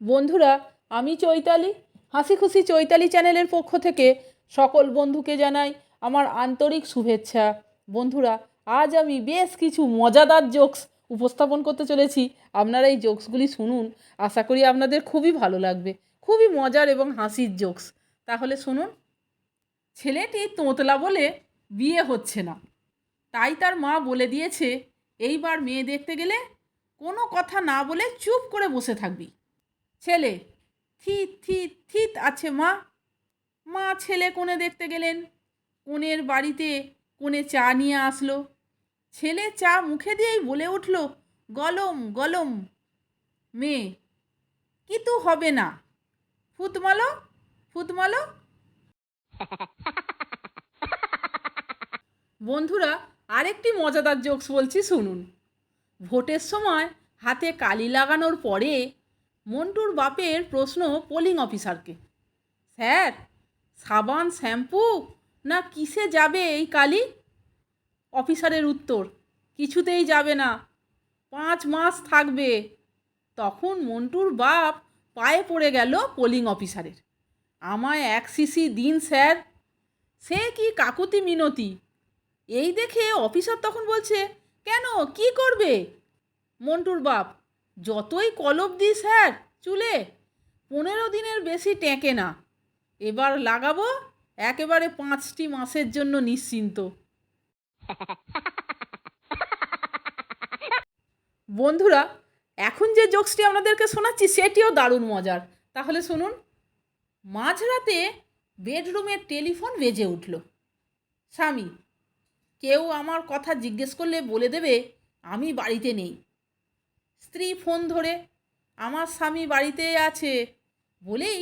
বন্ধুরা, আমি চৈতালি। হাসি খুশি চৈতালি চ্যানেলের পক্ষ থেকে সকল বন্ধুকে জানাই আমার আন্তরিক শুভেচ্ছা। বন্ধুরা, আজ আমি বেশ কিছু মজাদার জোকস উপস্থাপন করতে চলেছি। আপনারা এই জোকসগুলি শুনুন, আশা করি আপনাদের খুবই ভালো লাগবে। খুবই মজার এবং হাসির জোকস। তাহলে শুনুন। ছেলেটি তোতলা বলে বিয়ে হচ্ছে না, তাই তার মা বলে দিয়েছে এইবার মেয়ে দেখতে গেলে কোনো কথা না বলে চুপ করে বসে থাকবি। ছেলে: থিত থিত থিত আছে মা। মা ছেলে কোণে দেখতে গেলেন। কোণের বাড়িতে কোণে চা নিয়ে আসলো। ছেলে চা মুখে দিয়েই বলে উঠল, গলম গলম। মেয়ে: কিন্তু হবে না, ফুতমালো ফুতমালো। বন্ধুরা, আরেকটি মজাদার জোকস বলছি, শুনুন। ভোটের সময় হাতে কালি লাগানোর পরে মন্টুর বাপের প্রশ্ন পোলিং অফিসারকে, স্যার, সাবান শ্যাম্পু না কিসে যাবে এই কালি? অফিসারের উত্তর, কিছুতেই যাবে না, 5 মাস থাকবে। তখন মন্টুর বাপ পায়ে পড়ে গেল পোলিং অফিসারের, আমায় 1 সিসি দিন স্যার। সে কি কাকুতি মিনতি। এই দেখে অফিসার তখন বলছে, কেন, কি করবে? মন্টুর বাপ, যতই কলপ দিই স্যার চুলে, 15 দিনের বেশি টেকে না। এবার লাগাবো একেবারে 5টি মাসের জন্য নিশ্চিন্ত। বন্ধুরা, এখন যে জোকসটি আপনাদেরকে শোনাচ্ছি সেটিও দারুণ মজার। তাহলে শুনুন। মাঝরাতে বেডরুমের টেলিফোন বেজে উঠল। স্বামী: কেউ আমার কথা জিজ্ঞেস করলে বলে দেবে আমি বাড়িতে নেই। স্ত্রী ফোন ধরে, আমার স্বামী বাড়িতে আছে বলেই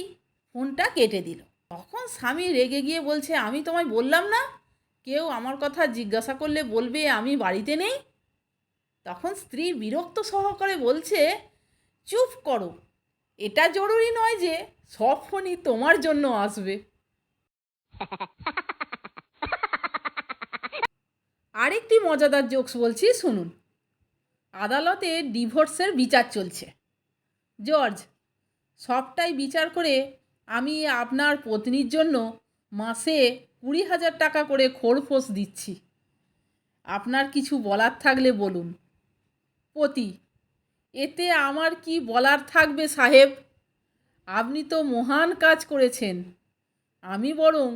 ফোনটা কেটে দিল। তখন স্বামী রেগে গিয়ে বলছে, আমি তোমায় বললাম না কেউ আমার কথা জিজ্ঞাসা করলে বলবে আমি বাড়িতে নেই? তখন স্ত্রী বিরক্ত সহকারে বলছে, চুপ করো, এটা জরুরি নয় যে সব ফোনই তোমার জন্য আসবে। আরেকটি মজাদার জোকস বলছি, শুনুন। আদালতে ডিভোর্সের বিচার চলছে। জর্জ: সবটাই বিচার করে আমি আপনার পত্নীর জন্য মাসে 20,000 টাকা করে খোরপোশ দিচ্ছি। আপনার কিছু বলার থাকলে বলুন। পতি: এতে আমার কি বলার থাকবে সাহেব, আপনি তো মহান কাজ করেছেন। আমি বরং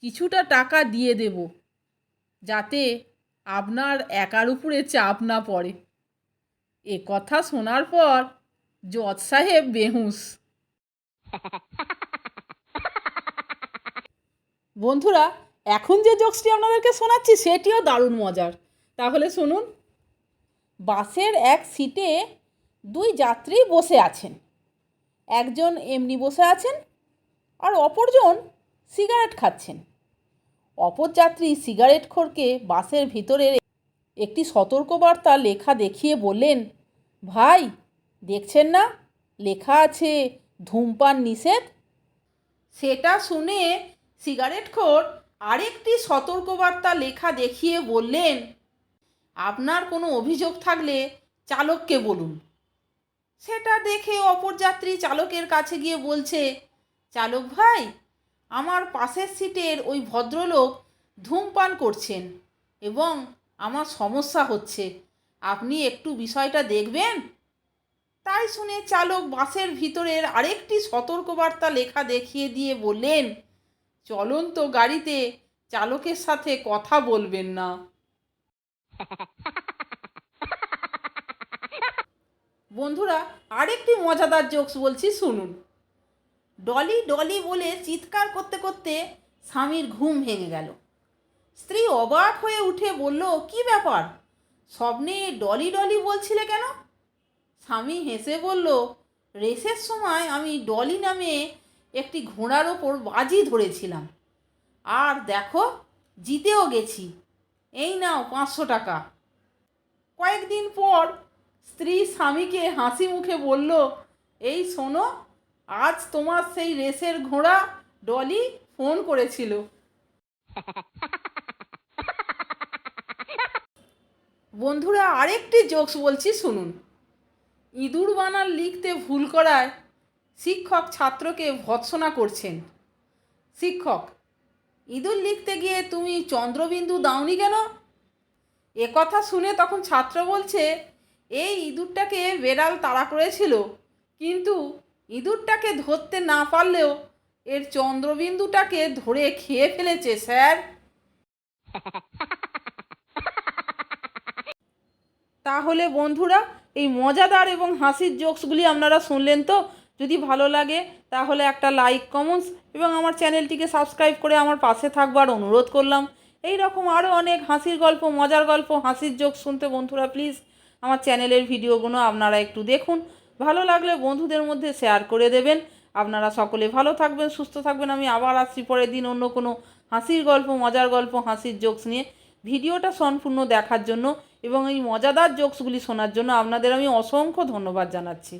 কিছুটা টাকা দিয়ে দেব, যাতে আপনার একার উপরে চাপ না পড়ে। এ কথা শোনার পর জজ সাহেব বেহুঁশ। বন্ধুরা, এখন যে জোকসটি আপনাদেরকে শোনাচ্ছি সেটিও দারুণ মজার। তাহলে শুনুন। বাসের এক সিটে 2 যাত্রী বসে আছেন। একজন এমনি বসে আছেন আর অপরজন সিগারেট খাচ্ছেন। অপর যাত্রী সিগারেটখোরকে বাসের ভিতরের একটি সতর্কবার্তা লেখা দেখিয়ে বললেন, ভাই, দেখছেন না লেখা আছে ধূমপান নিষেধ? সেটা শুনে সিগারেটখোর আরেকটি সতর্কবার্তা লেখা দেখিয়ে বললেন, আপনার কোনো অভিযোগ থাকলে চালককে বলুন। সেটা দেখে অপর যাত্রী চালকের কাছে গিয়ে বলছে, চালক ভাই, আমার পাশের সিটের ওই ভদ্রলোক ধূমপান করছেন এবং আমার সমস্যা হচ্ছে, আপনি একটু বিষয়টা দেখবেন। তাই শুনে চালক বাসের ভিতরের আরেকটি সতর্কবার্তা লেখা দেখিয়ে দিয়ে বললেন, চলন্ত গাড়িতে চালকের সাথে কথা বলবেন না। বন্ধুরা, আরেকটি মজাদার জোকস বলছি, শুনুন। ডলি ডলি বলে চিৎকার করতে করতে স্বামীর ঘুম ভেঙে গেল। স্ত্রী অবাক হয়ে উঠে বলল, কি ব্যাপার, স্বপ্নে ডলি ডলি বলছিলে কেন? স্বামী হেসে বলল, রেসের সময় আমি ডলি নামে একটি ঘোড়ার ওপর বাজি ধরেছিলাম, আর দেখো জিতেও গেছি, এই নাও 500 টাকা। কয়েকদিন পর স্ত্রী স্বামীকে হাসি মুখে বলল, এই শোনো, আজ তোমার সেই রেসের ঘোড়া ডলি ফোন করেছিল। বন্ধুরা, আরেকটি জোকস বলছি, শুনুন। ইঁদুর বানান লিখতে ভুল করায় শিক্ষক ছাত্রকে ভর্ৎসনা করছেন। শিক্ষক: ইঁদুর লিখতে গিয়ে তুমি চন্দ্রবিন্দু দাওনি কেন? একথা শুনে তখন ছাত্র বলছে, এই ইঁদুরটাকে বেড়াল তাড়া করেছিল, কিন্তু ইঁদুরটাকে ধরতে না পারলেও এর চন্দ্রবিন্দুটাকে ধরে খেয়ে ফেলেছে স্যার। তাহলে বন্ধুরা, এই মজাদার এবং হাসির জোকসগুলি আপনারা শুনলেন তো? যদি ভালো লাগে তাহলে একটা লাইক, কমেন্টস এবং আমার চ্যানেলটিকে সাবস্ক্রাইব করে আমার পাশে থাকবার অনুরোধ করলাম। এই রকম আরও অনেক হাসির গল্প, মজার গল্প, হাসির জোকস শুনতে বন্ধুরা প্লিজ আমার চ্যানেলের ভিডিওগুলো আপনারা একটু দেখুন। ভালো লাগলে বন্ধুদের মধ্যে শেয়ার করে দেবেন। আপনারা সকলে ভালো থাকবেন, সুস্থ থাকবেন। আমি আবার আসছি পরের দিন অন্য কোনো হাসির গল্প, মজার গল্প, হাসির জোকস নিয়ে। ভিডিওটা সম্পূর্ণ দেখার জন্য এবং এই মজাদার জোকসগুলি শোনার জন্য আপনাদের আমি অসংখ্য ধন্যবাদ জানাচ্ছি।